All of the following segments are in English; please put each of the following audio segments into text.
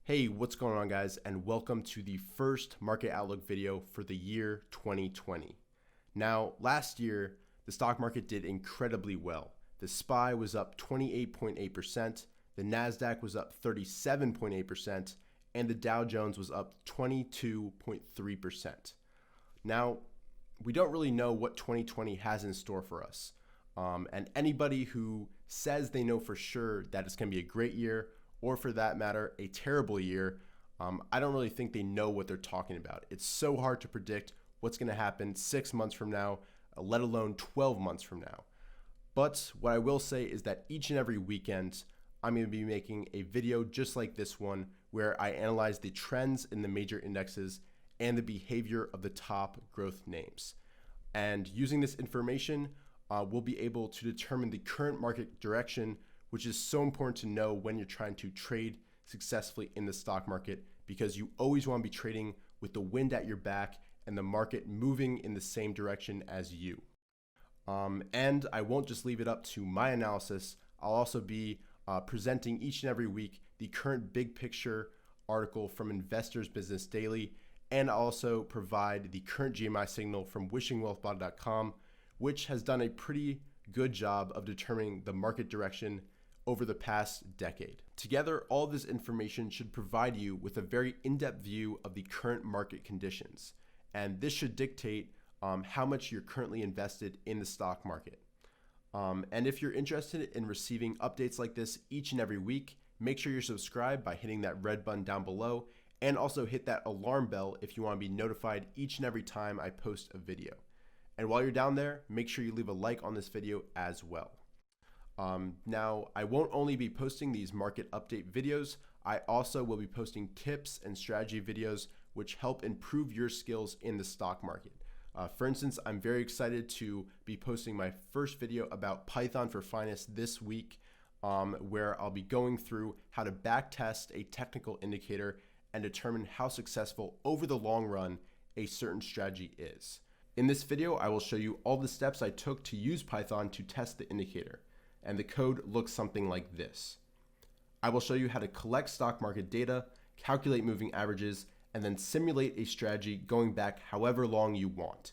Hey, what's going on, guys, and welcome to the first market outlook video for the year 2020. Now, last year, the stock market did incredibly well. The SPY was up 28.8%, the NASDAQ was up 37.8%, and the Dow Jones was up 22.3%. Now, we don't really know what 2020 has in store for us. And anybody who says they know for sure that it's going to be a great year, or for that matter, a terrible year, I don't really think they know what they're talking about. It's so hard to predict what's going to happen 6 months from now, let alone 12 months from now. But what I will say is that each and every weekend, I'm going to be making a video just like this one, where I analyze the trends in the major indexes and the behavior of the top growth names. And using this information, we'll be able to determine the current market direction, which is so important to know when you're trying to trade successfully in the stock market, because you always want to be trading with the wind at your back and the market moving in the same direction as you. And I won't just leave it up to my analysis. I'll also be presenting each and every week the current big picture article from Investors Business Daily, and I'll also provide the current GMI signal from wishingwealthblog.com, which has done a pretty good job of determining the market direction over the past decade. Together, all this information should provide you with a very in-depth view of the current market conditions, and this should dictate how much you're currently invested in the stock market. And if you're interested in receiving updates like this each and every week, make sure you're subscribed by hitting that red button down below, and also hit that alarm bell if you want to be notified each and every time I post a video. And while you're down there, make sure you leave a like on this video as well. Now, I won't only be posting these market update videos, I also will be posting tips and strategy videos which help improve your skills in the stock market. For instance, I'm very excited to be posting my first video about Python for Finance this week, where I'll be going through how to backtest a technical indicator and determine how successful over the long run a certain strategy is. In this video, I will show you all the steps I took to use Python to test the indicator, and the code looks something like this. I will show you how to collect stock market data, calculate moving averages, and then simulate a strategy going back however long you want.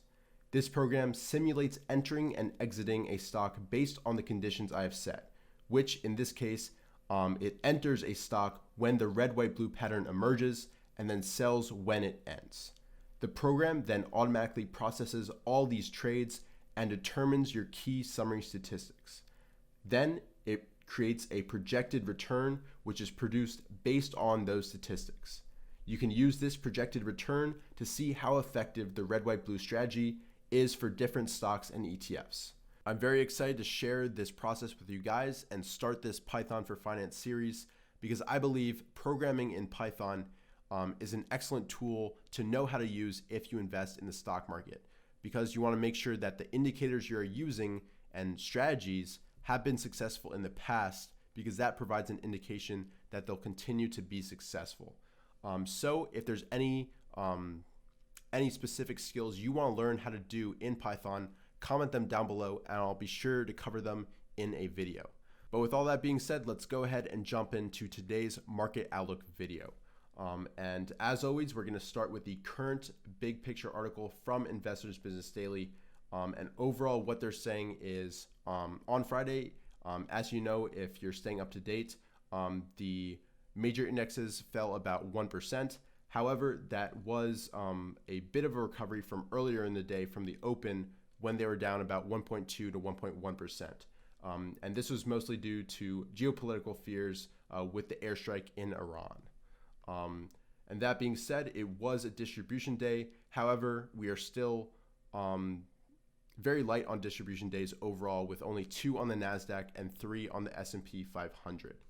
This program simulates entering and exiting a stock based on the conditions I have set, which in this case, it enters a stock when the red, white, blue pattern emerges and then sells when it ends. The program then automatically processes all these trades and determines your key summary statistics. Then it creates a projected return, which is produced based on those statistics. You can use this projected return to see how effective the red, white, blue strategy is for different stocks and ETFs. I'm very excited to share this process with you guys and start this Python for Finance series, because I believe programming in Python is an excellent tool to know how to use if you invest in the stock market, because you want to make sure that the indicators you're using and strategies have been successful in the past, because that provides an indication that they'll continue to be successful. So if there's any specific skills you want to learn how to do in Python, comment them down below and I'll be sure to cover them in a video. But with all that being said, let's go ahead and jump into today's market outlook video. And as always, we're going to start with the current big picture article from Investors Business Daily. And overall, what they're saying is on Friday, as you know, if you're staying up to date, the major indexes fell about 1%. However, that was a bit of a recovery from earlier in the day from the open, when they were down about 1.2 to 1.1%. And this was mostly due to geopolitical fears with the airstrike in Iran. And that being said, it was a distribution day. However, we are still very light on distribution days overall, with only 2 on the NASDAQ and 3 on the S&P 500.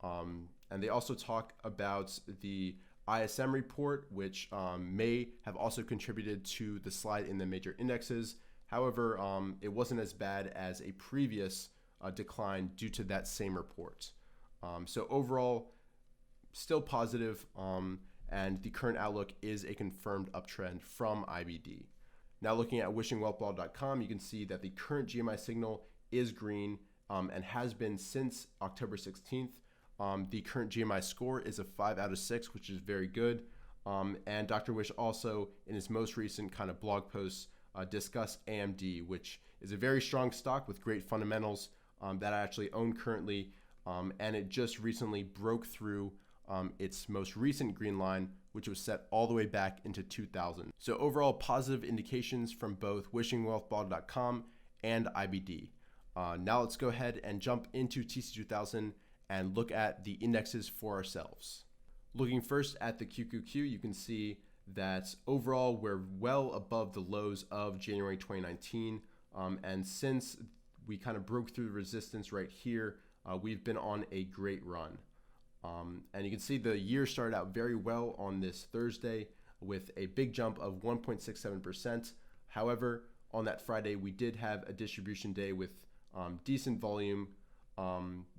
And they also talk about the ISM report, which may have also contributed to the slide in the major indexes. However, it wasn't as bad as a previous decline due to that same report. So overall, still positive, and the current outlook is a confirmed uptrend from IBD. Now looking at wishingwealthblog.com, you can see that the current GMI signal is green and has been since October 16th. The current GMI score is a 5 out of 6, which is very good. And Dr. Wish also, in his most recent kind of blog posts, discussed AMD, which is a very strong stock with great fundamentals that I actually own currently. And it just recently broke through its most recent green line, which was set all the way back into 2000. So overall, positive indications from both wishingwealthball.com and IBD. Now let's go ahead and jump into TC2000 and look at the indexes for ourselves. Looking first at the QQQ, you can see that overall we're well above the lows of January 2019. And since we kind of broke through the resistance right here, we've been on a great run. And you can see the year started out very well on this Thursday with a big jump of 1.67%. However, on that Friday, we did have a distribution day with decent volume,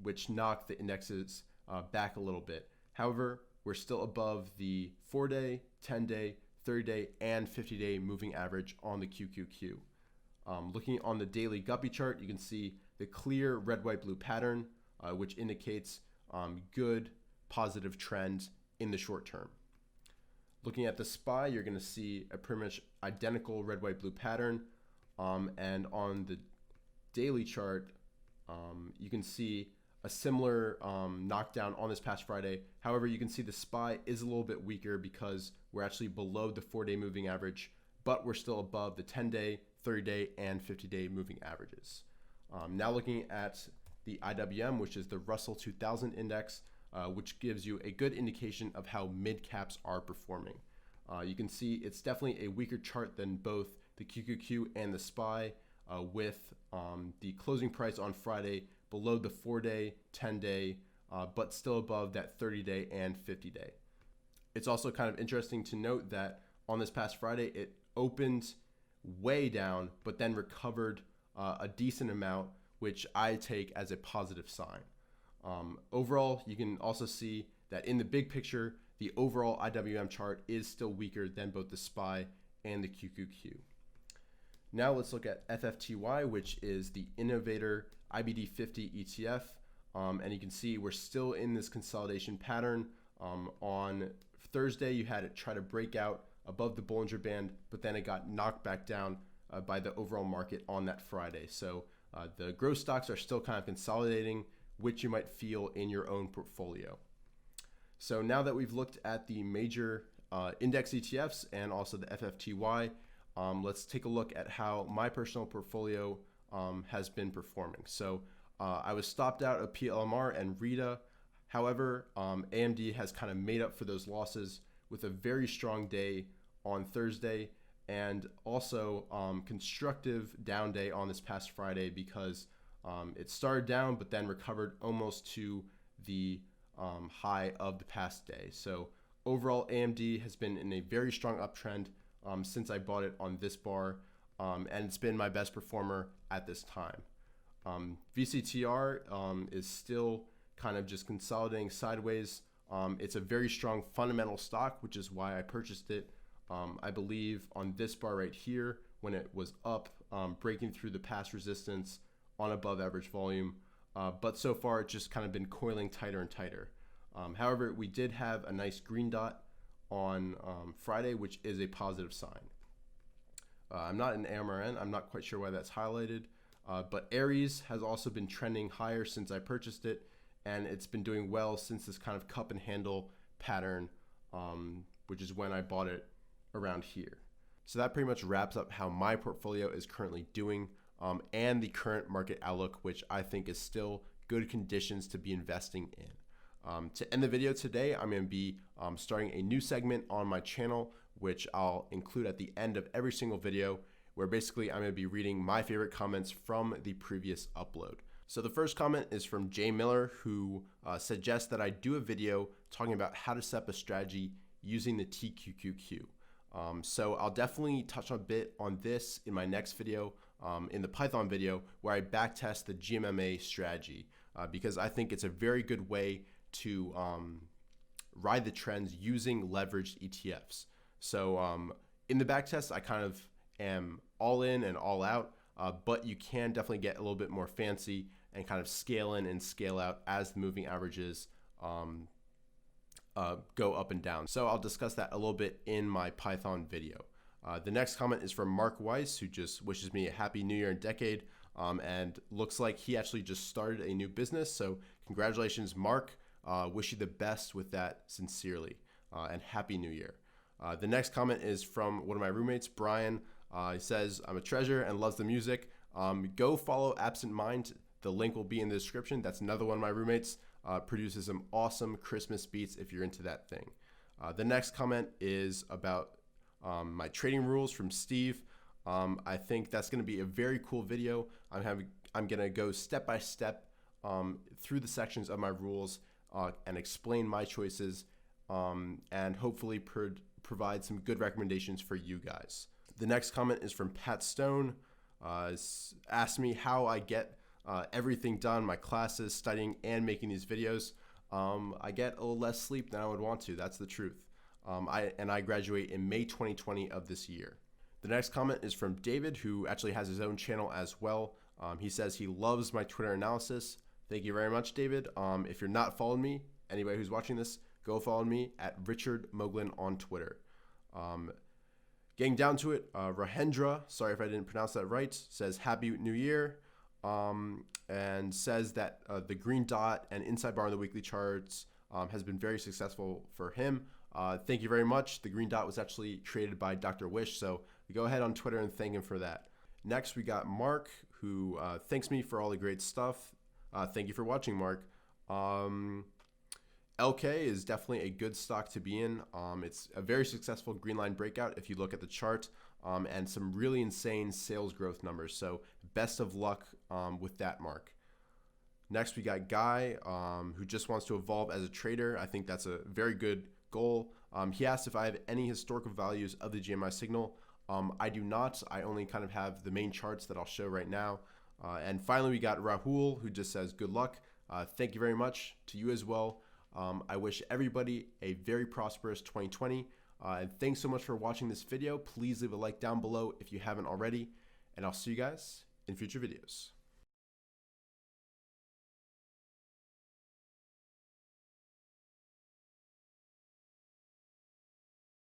which knocked the indexes back a little bit. However, we're still above the 4-day, 10-day, 30-day, and 50-day moving average on the QQQ. Looking on the daily guppy chart, you can see the clear red, white, blue pattern, which indicates good positive trends in the short term. Looking at the SPY, you're going to see a pretty much identical red, white, blue pattern. And on the daily chart, you can see a similar knockdown on this past Friday. However, you can see the SPY is a little bit weaker because we're actually below the 4-day moving average, but we're still above the 10-day, 30-day, and 50-day moving averages. Now looking at the IWM, which is the Russell 2000 index, which gives you a good indication of how mid caps are performing. You can see it's definitely a weaker chart than both the QQQ and the SPY, with the closing price on Friday below the 4-day, 10-day, but still above that 30-day and 50-day. It's also kind of interesting to note that on this past Friday, it opened way down, but then recovered a decent amount, which I take as a positive sign. Overall, you can also see that in the big picture, the overall IWM chart is still weaker than both the SPY and the QQQ. Now let's look at FFTY, which is the Innovator IBD 50 ETF. And you can see we're still in this consolidation pattern. On Thursday, you had it try to break out above the Bollinger Band, but then it got knocked back down by the overall market on that Friday. So the growth stocks are still kind of consolidating, which you might feel in your own portfolio. So now that we've looked at the major index ETFs and also the FFTY, let's take a look at how my personal portfolio has been performing. So I was stopped out of PLMR and RITA. However, AMD has kind of made up for those losses with a very strong day on Thursday, and also constructive down day on this past Friday because it started down but then recovered almost to the high of the past day. So overall, AMD has been in a very strong uptrend since I bought it on this bar, and it's been my best performer at this time. VCTR is still kind of just consolidating sideways. It's a very strong fundamental stock, which is why I purchased it. I believe on this bar right here, when it was up, breaking through the past resistance on above average volume, but so far it's just kind of been coiling tighter and tighter. However, we did have a nice green dot on Friday, which is a positive sign. I'm not in AMRN, I'm not quite sure why that's highlighted, but Aries has also been trending higher since I purchased it, and it's been doing well since this kind of cup and handle pattern, which is when I bought it around here. So that pretty much wraps up how my portfolio is currently doing, and the current market outlook, which I think is still good conditions to be investing in. To end the video today, I'm going to be starting a new segment on my channel, which I'll include at the end of every single video, where basically I'm going to be reading my favorite comments from the previous upload. So the first comment is from Jay Miller, who suggests that I do a video talking about how to set up a strategy using the TQQQ. So I'll definitely touch a bit on this in my next video, in the Python video, where I backtest the GMMA strategy, because I think it's a very good way to ride the trends using leveraged ETFs. So in the backtest, I kind of am all in and all out, but you can definitely get a little bit more fancy and kind of scale in and scale out as the moving averages go up and down. So I'll discuss that a little bit in my Python video. The next comment is from Mark Weiss, who just wishes me a happy new year and decade, and looks like he actually just started a new business. So congratulations, Mark. Wish you the best with that sincerely, and happy new year. The next comment is from one of my roommates, Brian. He says, I'm a treasure and loves the music. Go follow Absent Mind. The link will be in the description. That's another one of my roommates. Produces some awesome Christmas beats if you're into that thing. The next comment is about my trading rules from Steve. I think that's going to be a very cool video. I'm going to go step by step through the sections of my rules and explain my choices and hopefully provide some good recommendations for you guys. The next comment is from Pat Stone. Asked me how I get everything done, my classes, studying, and making these videos. I get a little less sleep than I would want to. That's the truth. I graduate in May 2020 of this year. The next comment is from David, who actually has his own channel as well. He says he loves my Twitter analysis. Thank you very much, David. If you're not following me, anybody who's watching this, go follow me at Richard Moglin on Twitter. Getting down to it, Rahendra, sorry if I didn't pronounce that right, says Happy New Year, and says that the green dot and inside bar on the weekly charts has been very successful for him. Thank you very much. The green dot was actually created by Dr. Wish, so go ahead on Twitter and thank him for that. Next, we got Mark, who thanks me for all the great stuff. Thank you for watching, Mark. LK is definitely a good stock to be in. It's a very successful green line breakout if you look at the chart, and some really insane sales growth numbers. So best of luck with that, Mark. Next, we got Guy, who just wants to evolve as a trader. I think that's a very good goal. He asked if I have any historical values of the GMI signal. I do not. I only kind of have the main charts that I'll show right now. And finally, we got Rahul, who just says good luck. Thank you very much to you as well. I wish everybody a very prosperous 2020. And thanks so much for watching this video. Please leave a like down below if you haven't already. And I'll see you guys in future videos.